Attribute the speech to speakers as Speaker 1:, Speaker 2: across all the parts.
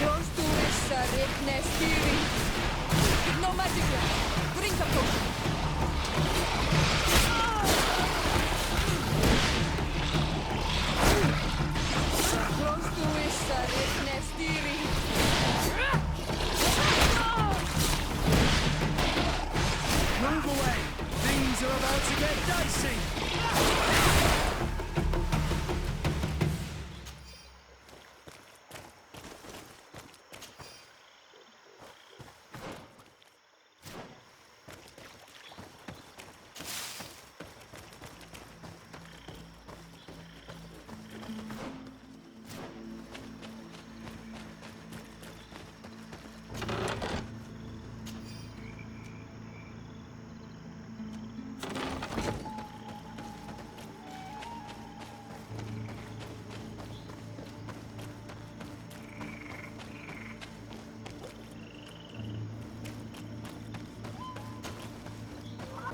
Speaker 1: Close to essa nestiri. No magic left. Drink a potion. Close to essa nestiri.
Speaker 2: Move away. Things are about to get dicey.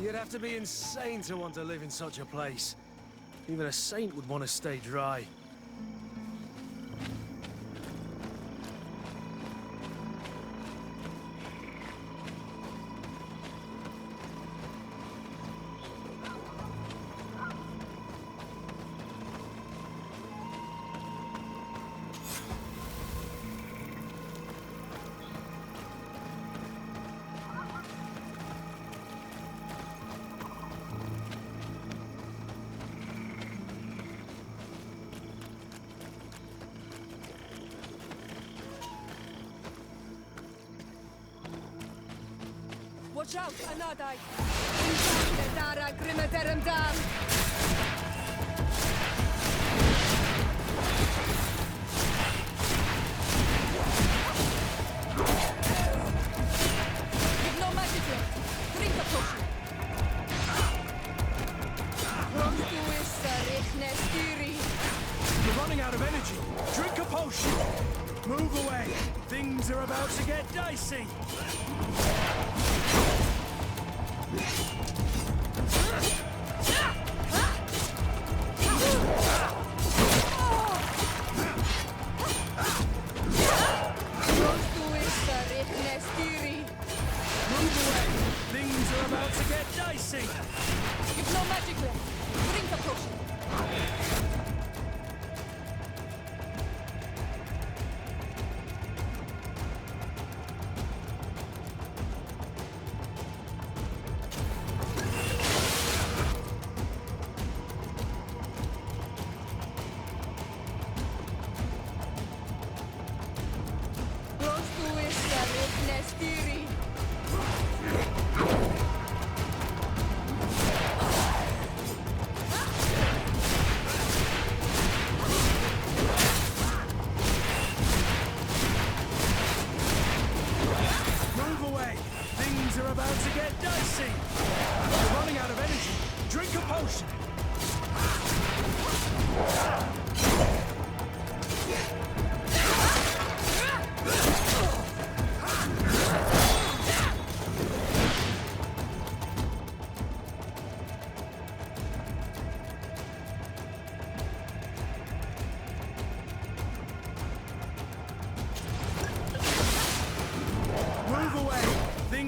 Speaker 2: You'd have to be insane to want to live in such a place. Even a saint would want to stay dry.
Speaker 1: Watch out, anadai! Dara grimaderum dam! No magic left. Drink a potion. Come to issa nestiri.
Speaker 2: You're running out of energy. Drink a potion. Move away. Things are about to get dicey.
Speaker 1: If no magic left, drink a potion. Close to issa nestiri.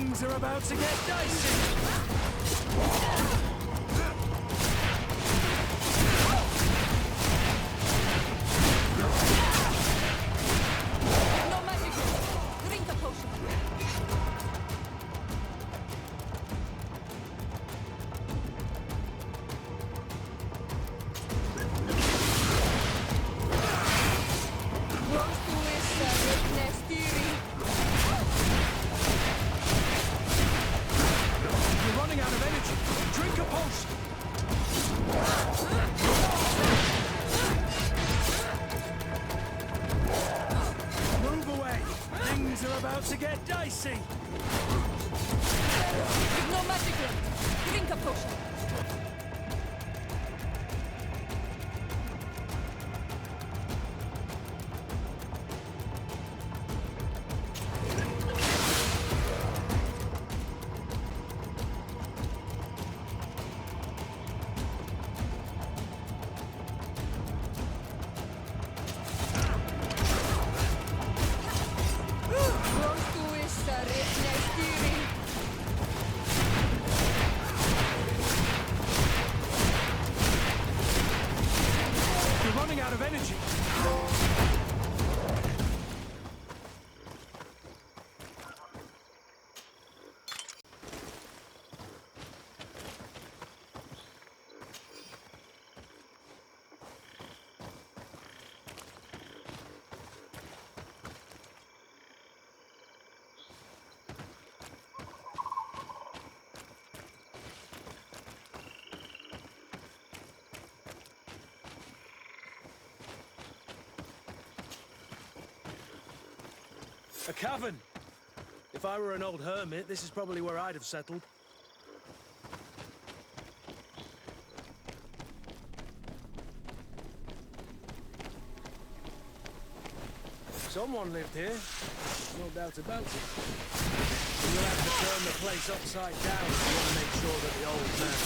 Speaker 2: Things are about to get dicey.
Speaker 1: No magic left. Drink a potion. Close to issa nestiri.
Speaker 2: You're running out of energy. Drink a potion. Move away. Things are about to get dicey.
Speaker 1: No magic left. Drink a potion.
Speaker 2: A cavern. If I were an old hermit, this is probably where I'd have settled. Someone lived here, no doubt about it. And you'll have to turn the place upside down if you want to make sure that the old man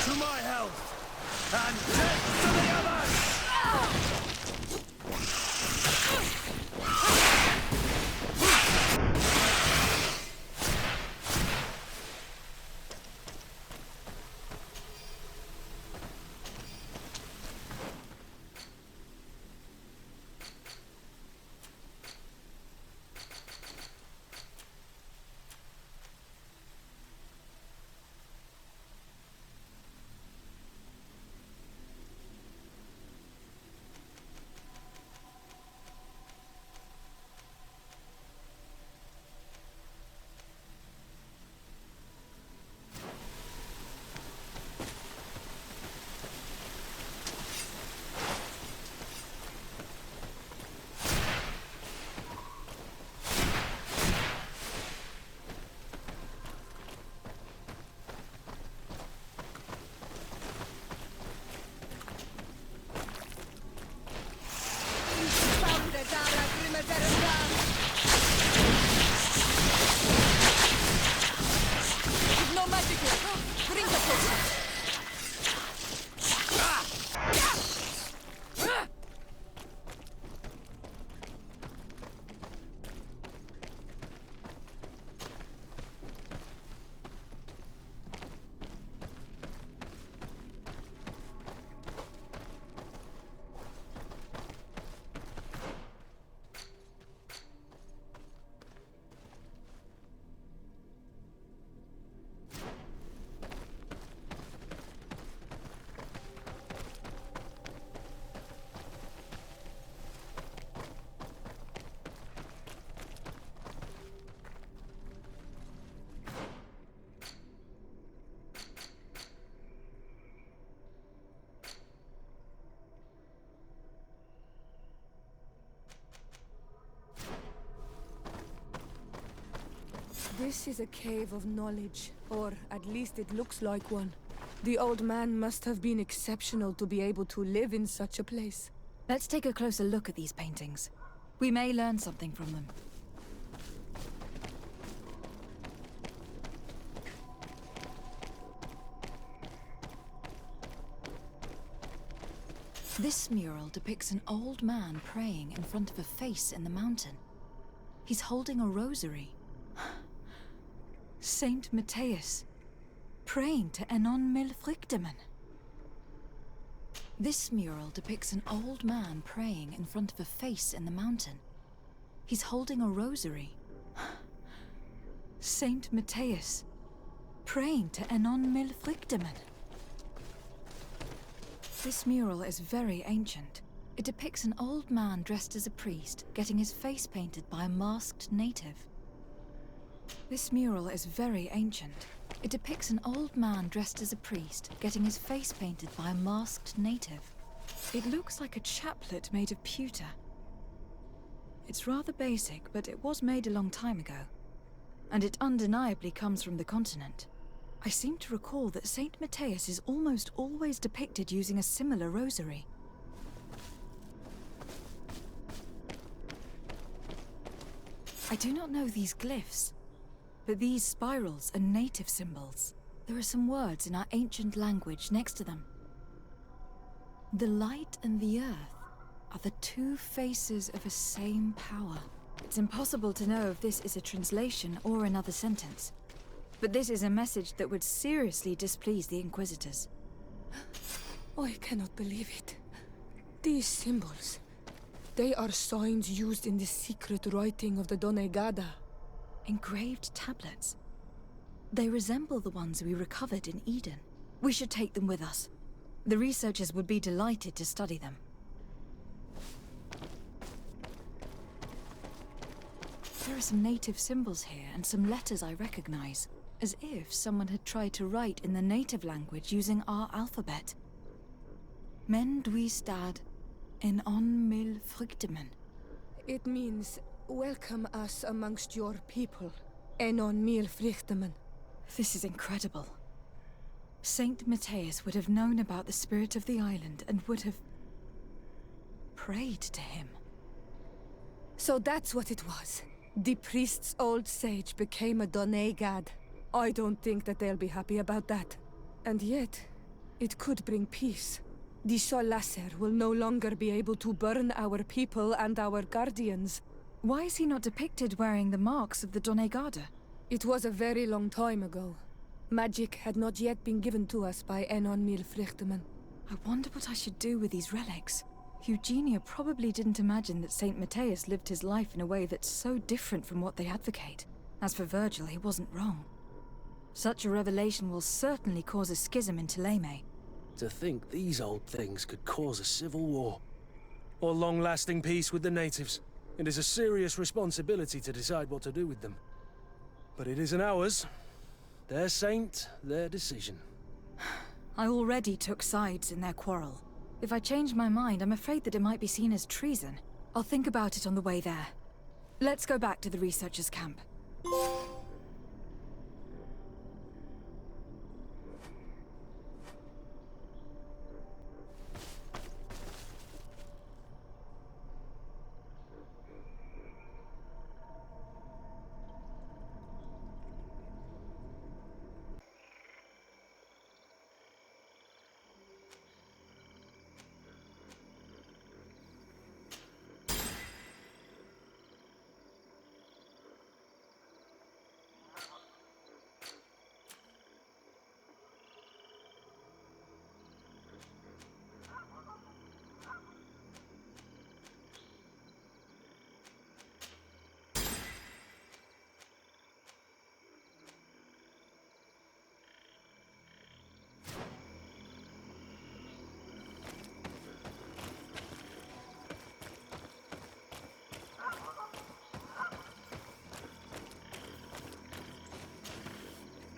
Speaker 2: to my health, and death to the others!
Speaker 1: This is a cave of knowledge, or at least it looks like one. The old man must have been exceptional to be able to live in such a place.
Speaker 3: Let's take a closer look at these paintings. We may learn something from them. This mural depicts an old man praying in front of a face in the mountain. He's holding a rosary. Saint Matthias, praying to Enon mil frichtemen. This mural depicts an old man praying in front of a face in the mountain. He's holding a rosary. Saint Matthias, praying to Enon mil frichtemen. This mural is very ancient. It depicts an old man dressed as a priest, getting his face painted by a masked native. This mural is very ancient. It depicts an old man dressed as a priest, getting his face painted by a masked native. It looks like a chaplet made of pewter. It's rather basic, but it was made a long time ago. And it undeniably comes from the continent. I seem to recall that Saint Matthias is almost always depicted using a similar rosary. I do not know these glyphs, but these spirals are native symbols. There are some words in our ancient language next to them. The light and the earth are the two faces of a same power. It's impossible to know if this is a translation or another sentence, but this is a message that would seriously displease the Inquisitors.
Speaker 1: I cannot believe it. These symbols, they are signs used in the secret writing of the Donegada.
Speaker 3: Engraved tablets. They resemble the ones we recovered in Eden. We should take them with us. The researchers would be delighted to study them. There are some native symbols here and some letters I recognize. as if someone had tried to write in the native language using our alphabet. Men dwistad en on mil fruktemen.
Speaker 1: It means, welcome us amongst your people. En on mil frichtemen.
Speaker 3: This is incredible. Saint Matthias would have known about the spirit of the island and would have prayed to him.
Speaker 1: So that's what it was. The priest's old sage became a Donai god. I don't think that they'll be happy about that. And yet, it could bring peace. The Solasser will no longer be able to burn our people and our guardians.
Speaker 3: Why is he not depicted wearing the marks of the Donai Garda?
Speaker 1: It was a very long time ago. Magic had not yet been given to us by Enon Mil Frichtemen.
Speaker 3: I wonder what I should do with these relics. Eugenia probably didn't imagine that Saint Matthias lived his life in a way that's so different from what they advocate. As for Virgil, he wasn't wrong. Such a revelation will certainly cause a schism in Thélème.
Speaker 2: To think these old things could cause a civil war. Or long-lasting peace with the natives. It is a serious responsibility to decide what to do with them. But it isn't ours. Their saint, their decision.
Speaker 3: I already took sides in their quarrel. If I change my mind, I'm afraid that it might be seen as treason. I'll think about it on the way there. Let's go back to the researchers' camp.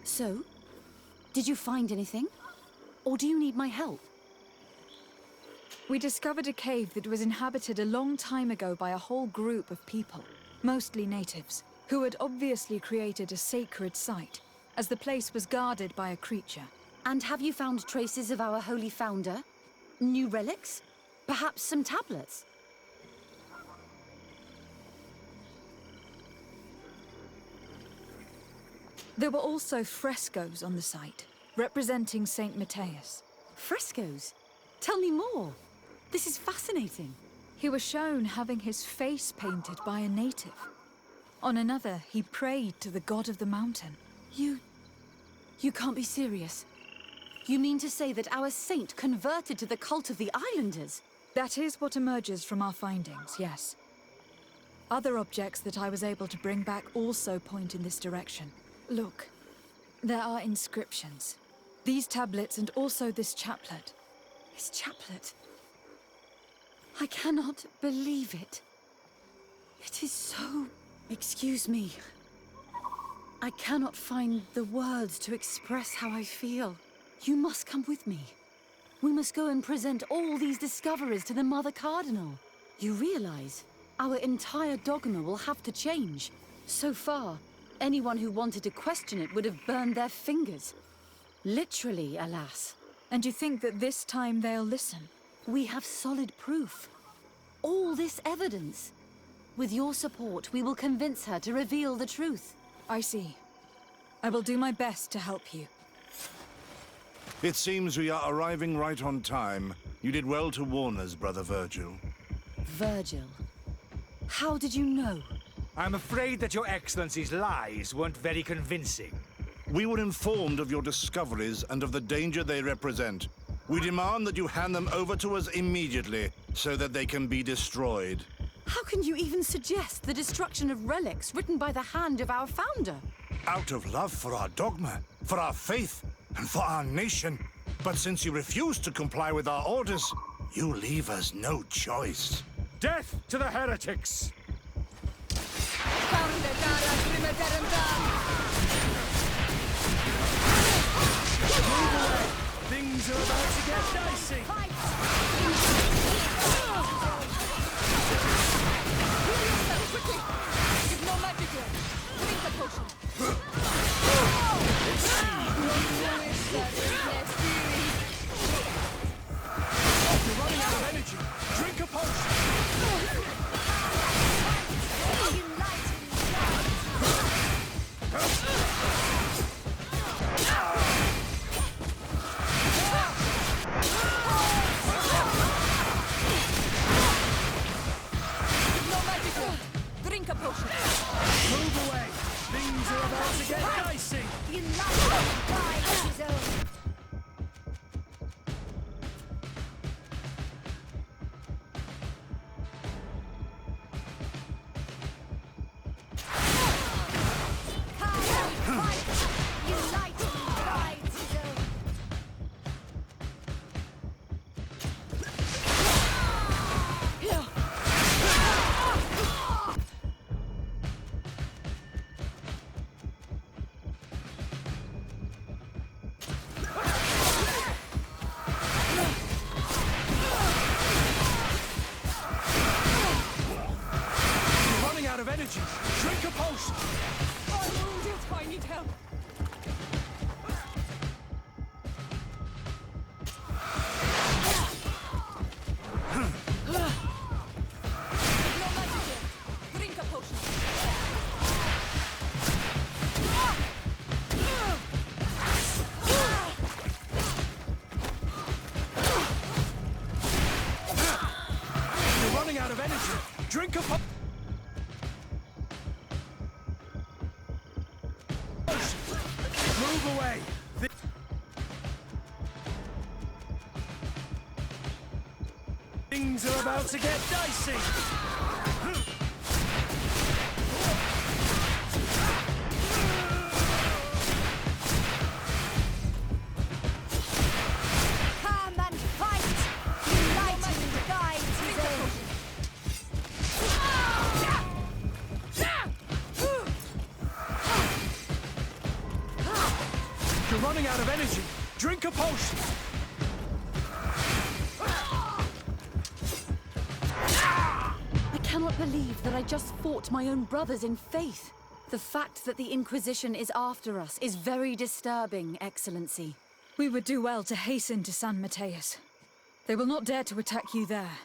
Speaker 4: So, did you find anything? Or do you need my help?
Speaker 3: We discovered a cave that was inhabited a long time ago by a whole group of people, mostly natives, who had obviously created a sacred site, as the place was guarded by a creature.
Speaker 4: And have you found traces of our holy founder? New relics? Perhaps some tablets?
Speaker 3: There were also frescoes on the site, representing Saint Matthias.
Speaker 4: Frescoes? Tell me more. This is fascinating.
Speaker 3: He was shown having his face painted by a native. On another, he prayed to the god of the mountain.
Speaker 4: You can't be serious. You mean to say that our saint converted to the cult of the islanders?
Speaker 3: That is what emerges from our findings, yes. Other objects that I was able to bring back also point in this direction. Look, there are inscriptions. These tablets and also this chaplet.
Speaker 4: This chaplet? I cannot believe it. It is so... Excuse me. I cannot find the words to express how I feel. You must come with me. We must go and present all these discoveries to the Mother Cardinal. You realize our entire dogma will have to change. So far, anyone who wanted to question it would have burned their fingers. Literally, alas.
Speaker 3: And you think that this time they'll listen?
Speaker 4: We have solid proof. All this evidence. With your support, we will convince her to reveal the truth.
Speaker 3: I see. I will do my best to help you.
Speaker 5: It seems we are arriving right on time. You did well to warn us, Brother Virgil.
Speaker 4: Virgil? How did you know?
Speaker 6: I'm afraid that your Excellency's lies weren't very convincing.
Speaker 5: We were informed of your discoveries and of the danger they represent. We demand that you hand them over to us immediately, so that they can be destroyed.
Speaker 4: How can you even suggest the destruction of relics written by the hand of our founder?
Speaker 5: Out of love for our dogma, for our faith, and for our nation. But since you refuse to comply with our orders, you leave us no choice.
Speaker 6: Death to the heretics!
Speaker 2: Things are about to get dicey.
Speaker 1: Give no magic here. Drink the potion.
Speaker 2: You're running out of energy. Drink a potion.
Speaker 1: Drink a potion.
Speaker 2: Move away. Things are about to get dicey. Of energy. Drink a potion.
Speaker 1: I'm wounded. I need help. No magic here. Drink a potion.
Speaker 2: You're running out of energy. Drink a potion. Move away. Things are about to get dicey.
Speaker 4: Come and fight! Enlightened guides his own.
Speaker 2: You're running out of energy. Drink a potion.
Speaker 4: I cannot believe that I just fought my own brothers in faith. The fact that the Inquisition is after us is very disturbing, Excellency.
Speaker 3: We would do well to hasten to San Mateus. They will not dare to attack you there.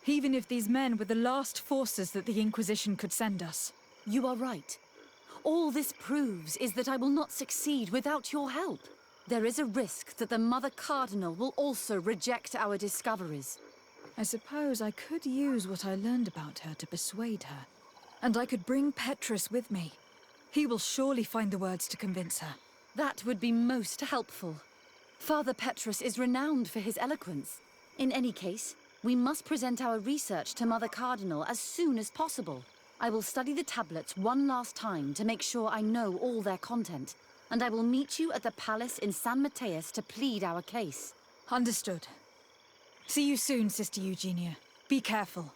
Speaker 3: Even if these men were the last forces that the Inquisition could send us.
Speaker 4: You are right. All this proves is that I will not succeed without your help. There is a risk that the Mother Cardinal will also reject our discoveries.
Speaker 3: I suppose I could use what I learned about her to persuade her. And I could bring Petrus with me. He will surely find the words to convince her.
Speaker 4: That would be most helpful. Father Petrus is renowned for his eloquence. In any case, we must present our research to Mother Cardinal as soon as possible. I will study the tablets one last time to make sure I know all their content, and I will meet you at the palace in San Mateus to plead our case.
Speaker 3: Understood. See you soon, Sister Eugenia. Be careful.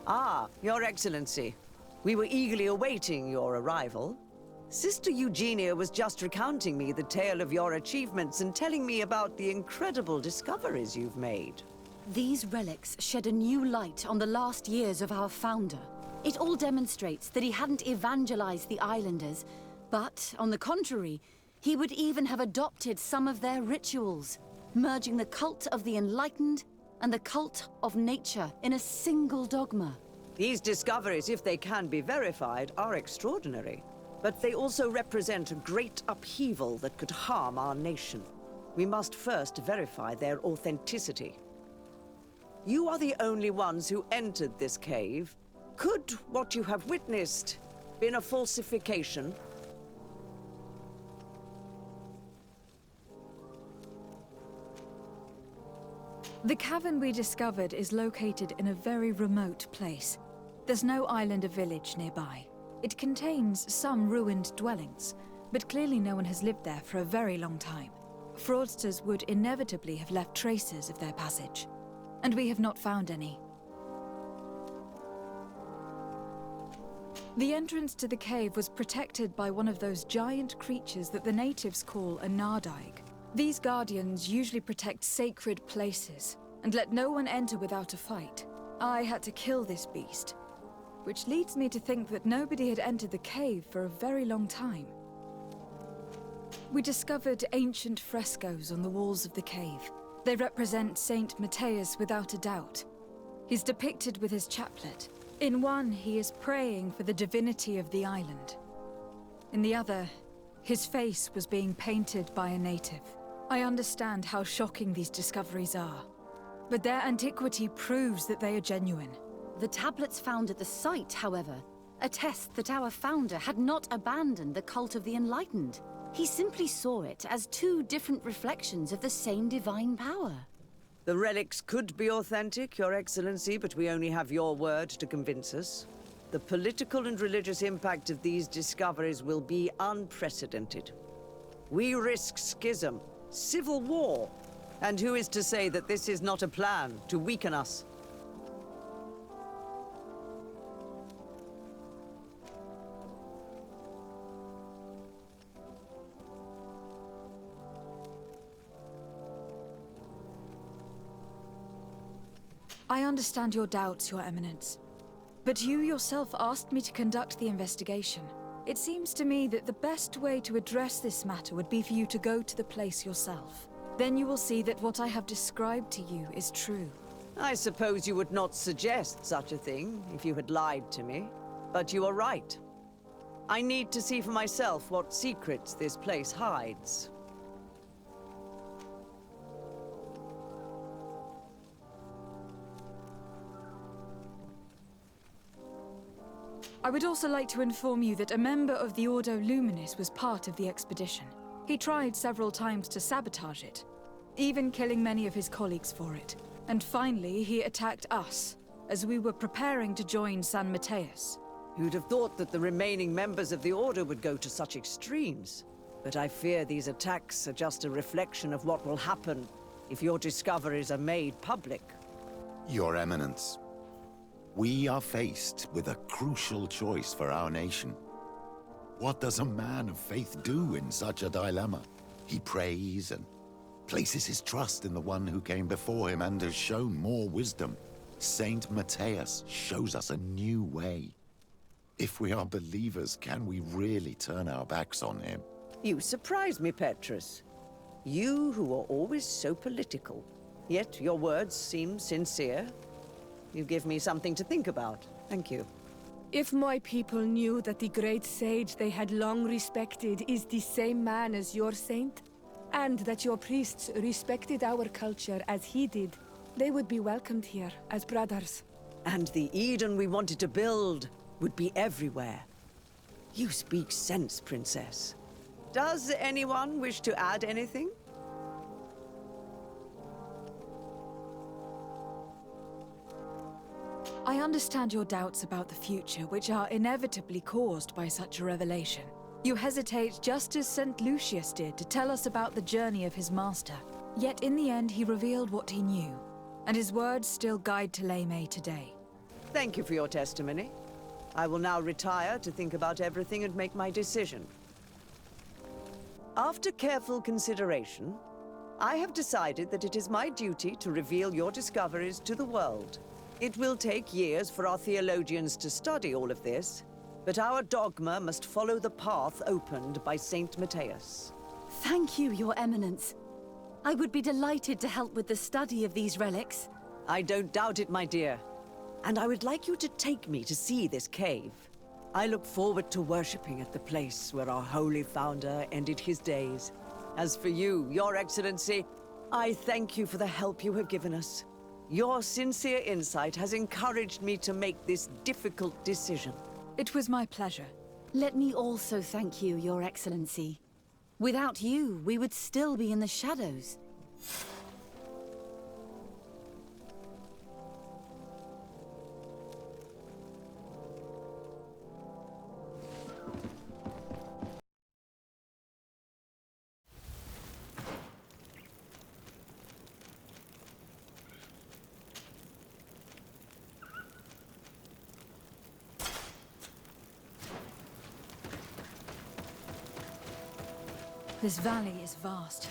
Speaker 7: Ah, Your Excellency. We were eagerly awaiting your arrival. Sister Eugenia was just recounting me the tale of your achievements and telling me about the incredible discoveries you've made.
Speaker 4: These relics shed a new light on the last years of our founder. It all demonstrates that he hadn't evangelized the islanders, but, on the contrary, he would even have adopted some of their rituals, merging the cult of the enlightened and the cult of nature in a single dogma.
Speaker 7: These discoveries, if they can be verified, are extraordinary. But they also represent a great upheaval that could harm our nation. We must first verify their authenticity. You are the only ones who entered this cave. Could what you have witnessed been a falsification?
Speaker 3: The cavern we discovered is located in a very remote place. There's no island or village nearby. It contains some ruined dwellings, but clearly no one has lived there for a very long time. Fraudsters would inevitably have left traces of their passage, and we have not found any. The entrance to the cave was protected by one of those giant creatures that the natives call a nardaig. These guardians usually protect sacred places, and let no one enter without a fight. I had to kill this beast, which leads me to think that nobody had entered the cave for a very long time. We discovered ancient frescoes on the walls of the cave. They represent Saint Matthias without a doubt. He's depicted with his chaplet. In one, he is praying for the divinity of the island. In the other, his face was being painted by a native. I understand how shocking these discoveries are, but their antiquity proves that they are genuine.
Speaker 4: The tablets found at the site, however, attest that our founder had not abandoned the cult of the Enlightened. He simply saw it as two different reflections of the same divine power.
Speaker 7: The relics could be authentic, Your Excellency, but we only have your word to convince us. The political and religious impact of these discoveries will be unprecedented. We risk schism, civil war, and who is to say that this is not a plan to weaken us?
Speaker 3: I understand your doubts, Your Eminence. But you yourself asked me to conduct the investigation. It seems to me that the best way to address this matter would be for you to go to the place yourself. Then you will see that what I have described to you is true.
Speaker 7: I suppose you would not suggest such a thing if you had lied to me. But you are right. I need to see for myself what secrets this place hides.
Speaker 3: I would also like to inform you that a member of the Ordo Luminis was part of the expedition. He tried several times to sabotage it, even killing many of his colleagues for it. And finally, he attacked us, as we were preparing to join San Matthias.
Speaker 7: You'd have thought that the remaining members of the Order would go to such extremes. But I fear these attacks are just a reflection of what will happen if your discoveries are made public.
Speaker 8: Your Eminence, we are faced with a crucial choice for our nation. What does a man of faith do in such a dilemma? He prays and places his trust in the one who came before him and has shown more wisdom. Saint Matthias shows us a new way. If we are believers, can we really turn our backs on him?
Speaker 7: You surprise me, Petrus. You who are always so political. Yet your words seem sincere. You give me something to think about. Thank you.
Speaker 1: If my people knew that the great sage they had long respected is the same man as your saint, and that your priests respected our culture as he did, they would be welcomed here as brothers.
Speaker 7: And the Eden we wanted to build would be everywhere. You speak sense, Princess. Does anyone wish to add anything?
Speaker 3: I understand your doubts about the future, which are inevitably caused by such a revelation. You hesitate just as St. Lucius did to tell us about the journey of his master. Yet in the end, he revealed what he knew, and his words still guide Ptolemy today.
Speaker 7: Thank you for your testimony. I will now retire to think about everything and make my decision. After careful consideration, I have decided that it is my duty to reveal your discoveries to the world. It will take years for our theologians to study all of this, but our dogma must follow the path opened by Saint Matthias.
Speaker 4: Thank you, Your Eminence. I would be delighted to help with the study of these relics.
Speaker 7: I don't doubt it, my dear. And I would like you to take me to see this cave. I look forward to worshipping at the place where our holy founder ended his days. As for you, Your Excellency, I thank you for the help you have given us. Your sincere insight has encouraged me to make this difficult decision.
Speaker 3: It was my pleasure.
Speaker 4: Let me also thank you, Your Excellency. Without you, we would still be in the shadows.
Speaker 3: This valley is vast.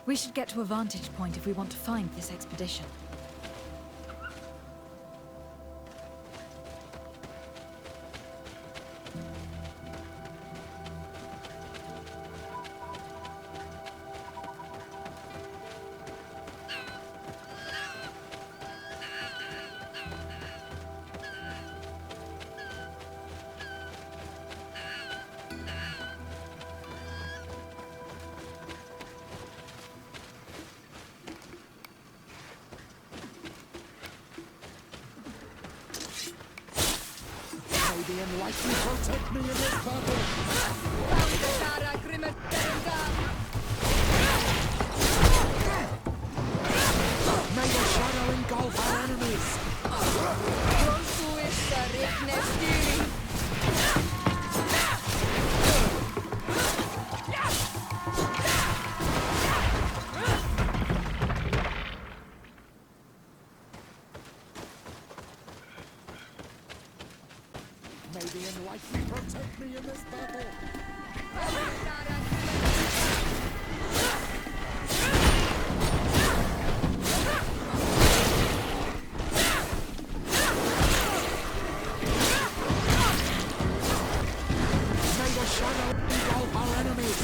Speaker 3: We should get to a vantage point if we want to find this expedition.
Speaker 5: The enlightened protect me in this battle! May the shadow engulf our enemies! May the enlightened protect me in this battle! May the shadow engulf our enemies!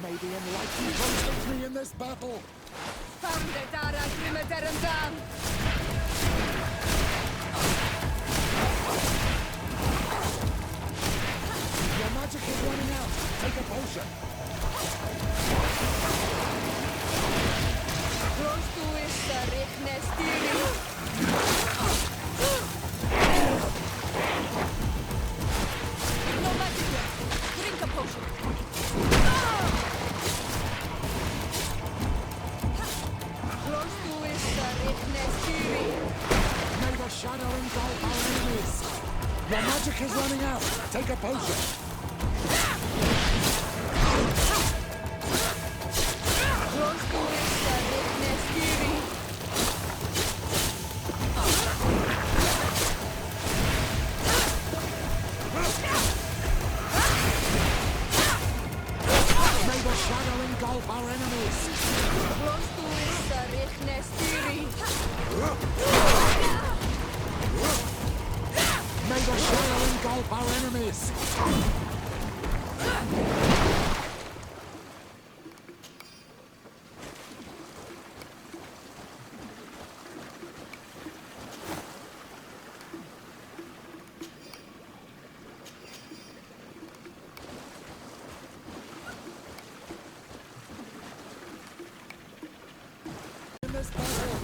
Speaker 5: May the enlightened protect me in this battle! Your magic is running out! Take a potion!
Speaker 1: No magic yet. Drink a potion.
Speaker 5: May the shadow engulf our enemies! Your magic is running out! Take a potion! May the shadow engulf our enemies! May the shadow engulf our enemies! In this battle!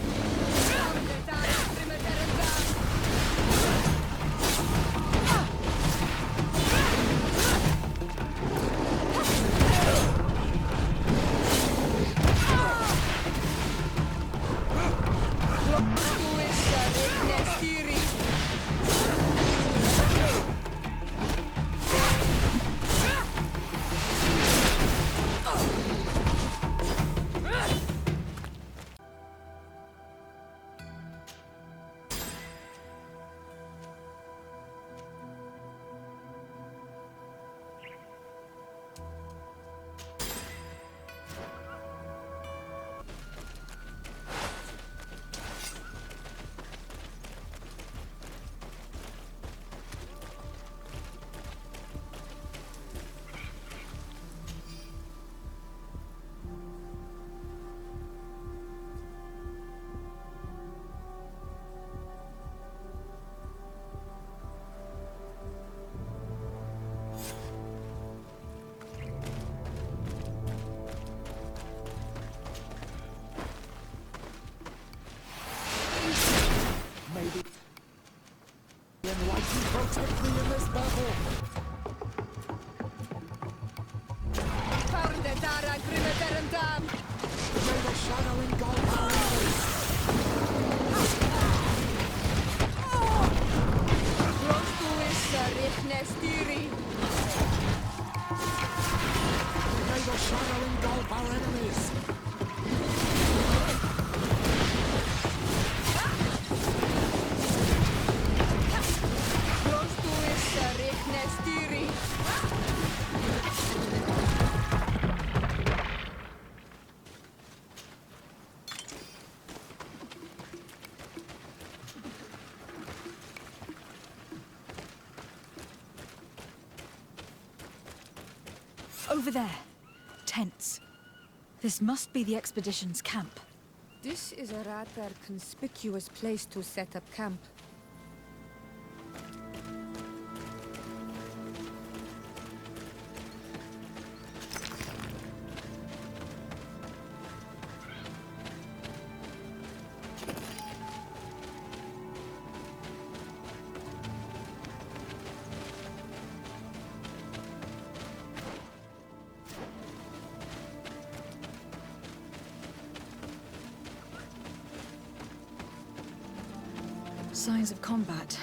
Speaker 5: Protect me in this battle! May the shadow engulf our enemies!
Speaker 3: Over there. Tents. This must be the expedition's camp.
Speaker 1: This is a rather conspicuous place to set up camp.
Speaker 3: Signs of combat.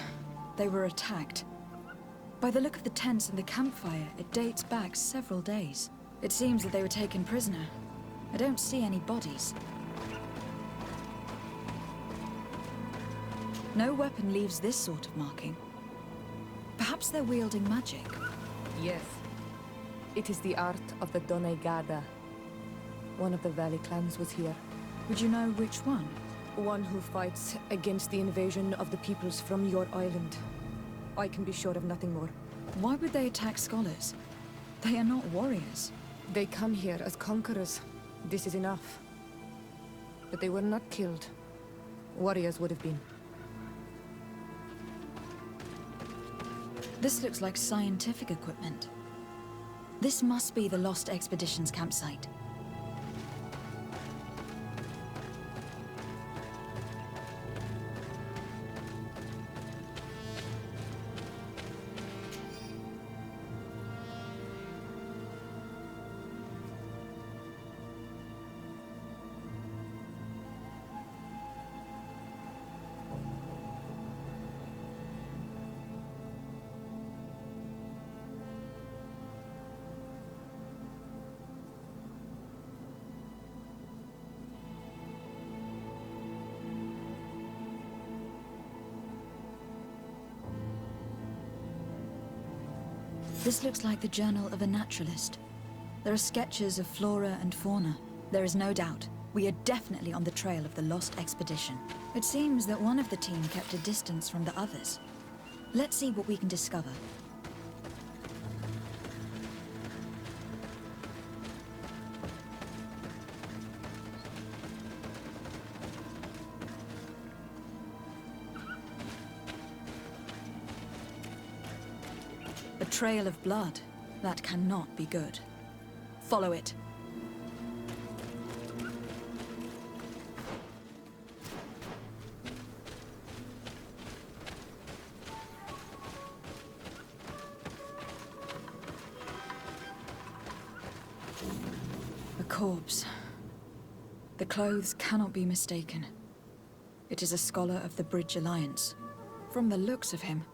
Speaker 3: They were attacked. By the look of the tents and the campfire, it dates back several days. It seems that they were taken prisoner. I don't see any bodies. No weapon leaves this sort of marking. Perhaps they're wielding magic.
Speaker 1: Yes. It is the art of the Donegada. One of the Valley clans was here.
Speaker 3: Would you know which one?
Speaker 1: One who fights against the invasion of the peoples from your island. I can be sure of nothing more.
Speaker 3: Why would they attack scholars? They are not warriors.
Speaker 1: They come here as conquerors. This is enough. But they were not killed. Warriors would have been.
Speaker 3: This looks like scientific equipment. This must be the Lost Expedition's campsite. This looks like the journal of a naturalist. There are sketches of flora and fauna. There is no doubt. We are definitely on the trail of the Lost Expedition. It seems that one of the team kept a distance from the others. Let's see what we can discover. A trail of blood. That cannot be good. Follow it. A corpse. The clothes cannot be mistaken. It is a scholar of the Bridge Alliance. From the looks of him,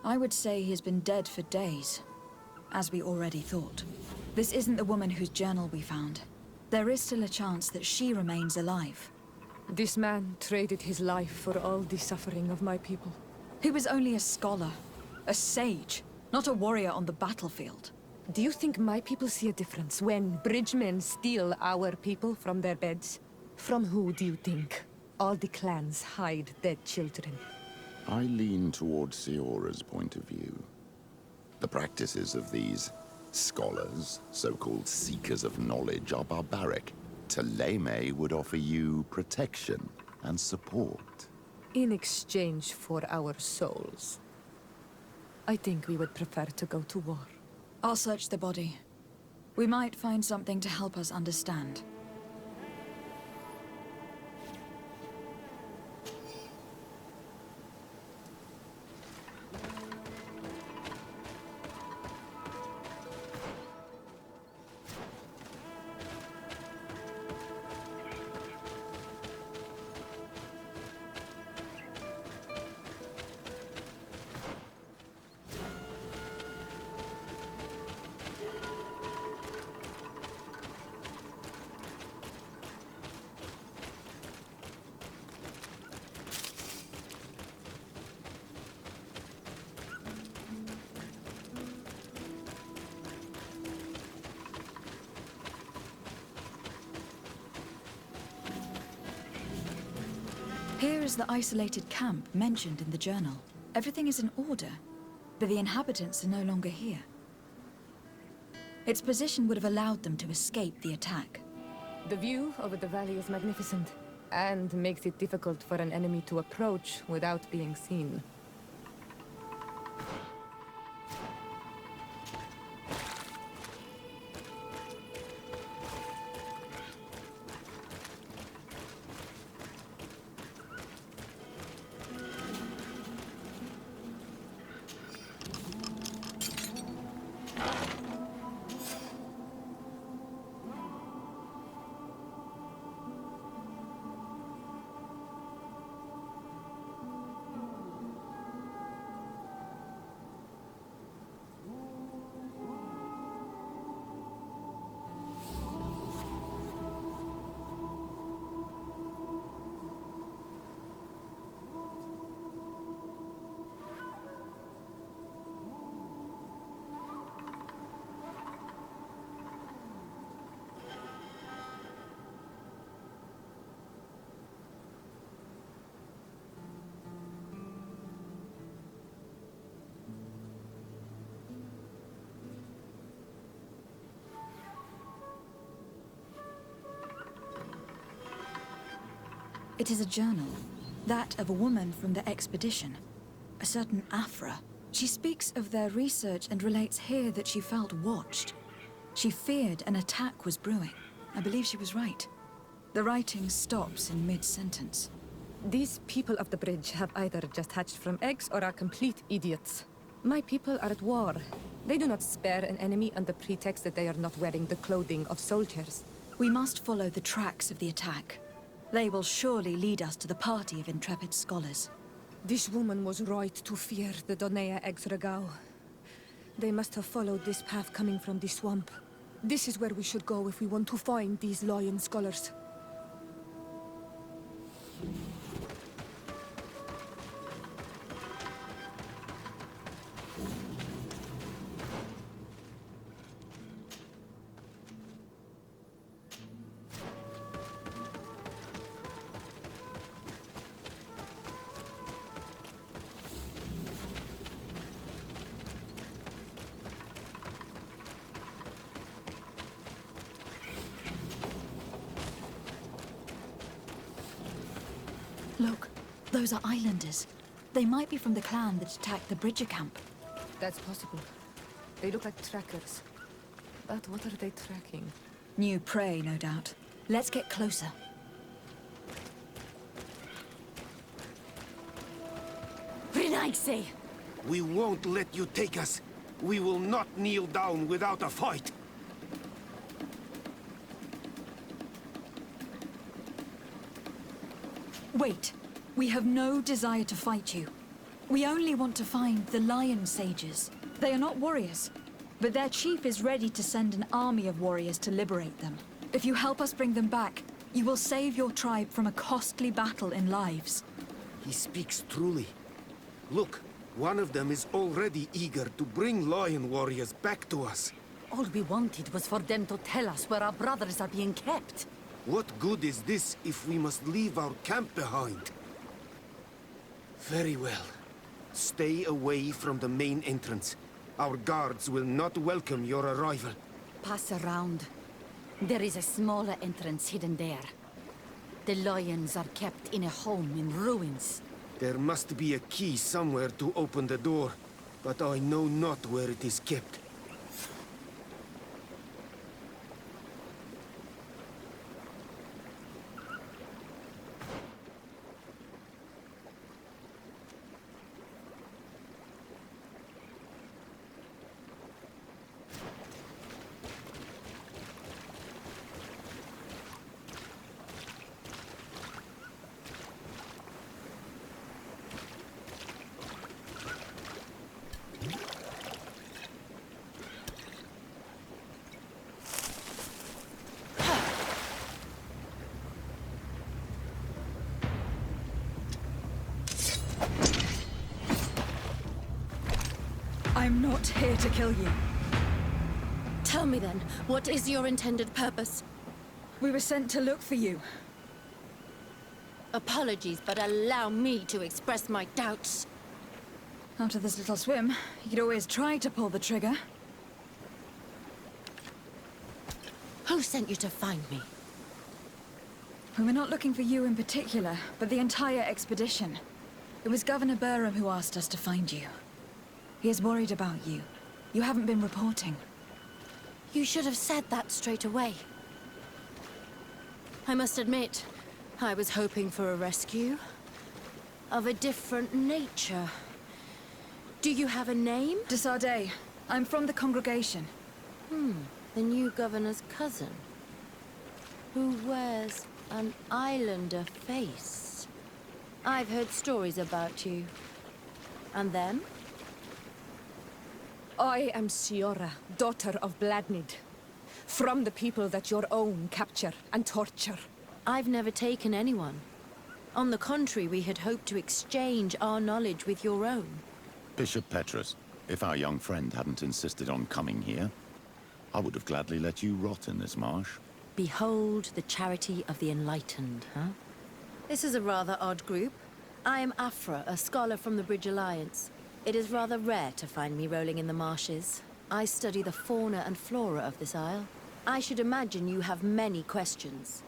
Speaker 3: I would say he has been dead for days, as we already thought. This isn't the woman whose journal we found. There is still a chance that she remains alive.
Speaker 1: This man traded his life for all the suffering of my people.
Speaker 3: He was only a scholar, a sage, not a warrior on the battlefield.
Speaker 1: Do you think my people see a difference when bridgemen steal our people from their beds? From who do you think all the clans hide dead children?
Speaker 8: I lean towards Siora's point of view. The practices of these scholars, so-called seekers of knowledge, are barbaric. Teleme would offer you protection and support.
Speaker 1: In exchange for our souls. I think we would prefer to go to war.
Speaker 3: I'll search the body. We might find something to help us understand. Here is the isolated camp mentioned in the journal. Everything is in order, but the inhabitants are no longer here. Its position would have allowed them to escape the attack.
Speaker 1: The view over the valley is magnificent, and makes it difficult for an enemy to approach without being seen.
Speaker 3: It is a journal, that of a woman from the expedition, a certain Aphra. She speaks of their research and relates here that she felt watched. She feared an attack was brewing. I believe she was right. The writing stops in mid-sentence.
Speaker 1: These people of the bridge have either just hatched from eggs or are complete idiots. My people are at war. They do not spare an enemy on the pretext that they are not wearing the clothing of soldiers.
Speaker 3: We must follow the tracks of the attack. They will surely lead us to the party of intrepid scholars.
Speaker 1: This woman was right to fear the Donea Exregao. They must have followed this path coming from the swamp. This is where we should go if we want to find these lion scholars.
Speaker 3: Look, those are islanders. They might be from the clan that attacked the Bridger camp.
Speaker 1: That's possible. They look like trackers. But what are they tracking?
Speaker 3: New prey, no doubt. Let's get closer.
Speaker 4: Renaigse!
Speaker 9: We won't let you take us. We will not kneel down without a fight.
Speaker 3: Wait. We have no desire to fight you. We only want to find the lion sages. They are not warriors, but their chief is ready to send an army of warriors to liberate them. If you help us bring them back, you will save your tribe from a costly battle in lives.
Speaker 9: He speaks truly. Look, one of them is already eager to bring lion warriors back to us.
Speaker 4: All we wanted was for them to tell us where our brothers are being kept.
Speaker 9: What good is this if we must leave our camp behind? Very well. Stay away from the main entrance. Our guards will not welcome your arrival.
Speaker 4: Pass around. There is a smaller entrance hidden there. The lions are kept in a home in ruins.
Speaker 9: There must be a key somewhere to open the door, but I know not where it is kept.
Speaker 3: I'm not here to kill you.
Speaker 10: Tell me then, what is your intended purpose?
Speaker 3: We were sent to look for you.
Speaker 10: Apologies, but allow me to express my doubts.
Speaker 3: After this little swim, you could always try to pull the trigger.
Speaker 10: Who sent you to find me?
Speaker 3: We were not looking for you in particular, but the entire expedition. It was Governor Burham who asked us to find you. He is worried about you. You haven't been reporting.
Speaker 10: You should have said that straight away. I must admit, I was hoping for a rescue. Of a different nature. Do you have a name?
Speaker 3: De Sardet. I'm from the congregation.
Speaker 10: The new governor's cousin. Who wears an islander face. I've heard stories about you. And then?
Speaker 1: I am Siora, daughter of Bladnid. From the people that your own capture and torture.
Speaker 10: I've never taken anyone. On the contrary, we had hoped to exchange our knowledge with your own.
Speaker 8: Bishop Petrus, if our young friend hadn't insisted on coming here, I would have gladly let you rot in this marsh.
Speaker 10: Behold the charity of the enlightened, huh? This is a rather odd group. I am Aphra, a scholar from the Bridge Alliance. It is rather rare to find me rolling in the marshes. I study the fauna and flora of this isle. I should imagine you have many questions.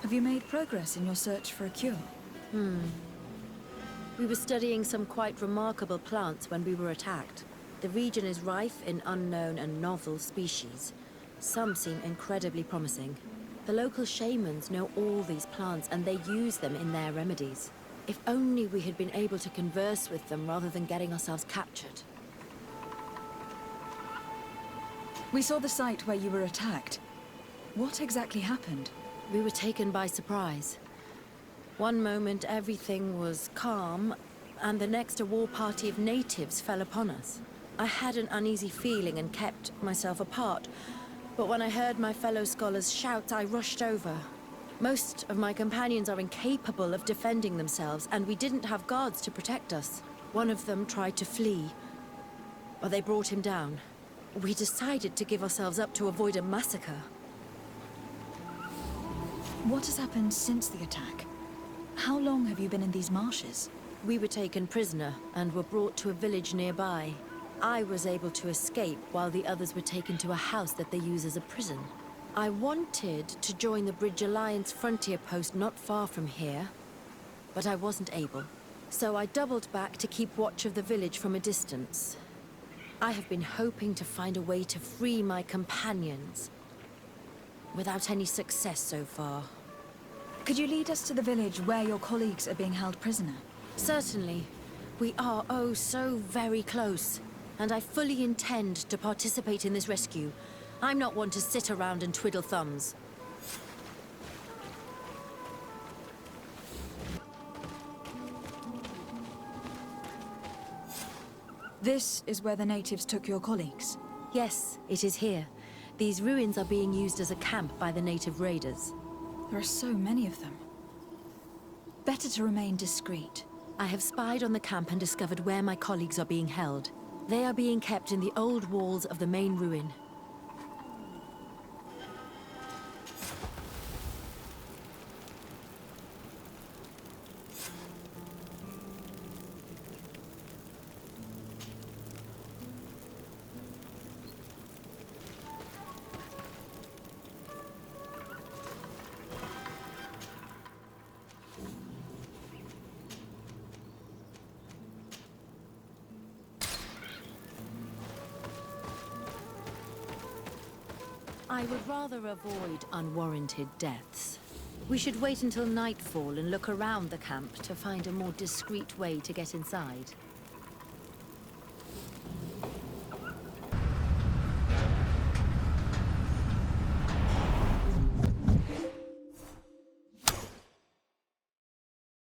Speaker 3: Have you made progress in your search for a cure?
Speaker 10: We were studying some quite remarkable plants when we were attacked. The region is rife in unknown and novel species. Some seem incredibly promising. The local shamans know all these plants and they use them in their remedies. If only we had been able to converse with them rather than getting ourselves captured.
Speaker 3: We saw the site where you were attacked. What exactly happened?
Speaker 10: We were taken by surprise. One moment everything was calm, and the next a war party of natives fell upon us. I had an uneasy feeling and kept myself apart, but when I heard my fellow scholars shout, I rushed over. Most of my companions are incapable of defending themselves, and we didn't have guards to protect us. One of them tried to flee, but they brought him down. We decided to give ourselves up to avoid a massacre.
Speaker 3: What has happened since the attack? How long have you been in these marshes?
Speaker 10: We were taken prisoner and were brought to a village nearby. I was able to escape while the others were taken to a house that they use as a prison. I wanted to join the Bridge Alliance frontier post not far from here, but I wasn't able. So I doubled back to keep watch of the village from a distance. I have been hoping to find a way to free my companions, without any success so far.
Speaker 3: Could you lead us to the village where your colleagues are being held prisoner?
Speaker 10: Certainly. We are, oh, so very close. And I fully intend to participate in this rescue. I'm not one to sit around and twiddle thumbs.
Speaker 3: This is where the natives took your colleagues?
Speaker 10: Yes, it is here. These ruins are being used as a camp by the native raiders.
Speaker 3: There are so many of them. Better to remain discreet.
Speaker 10: I have spied on the camp and discovered where my colleagues are being held. They are being kept in the old walls of the main ruin. I would rather avoid unwarranted deaths. We should wait until nightfall and look around the camp to find a more discreet way to get inside.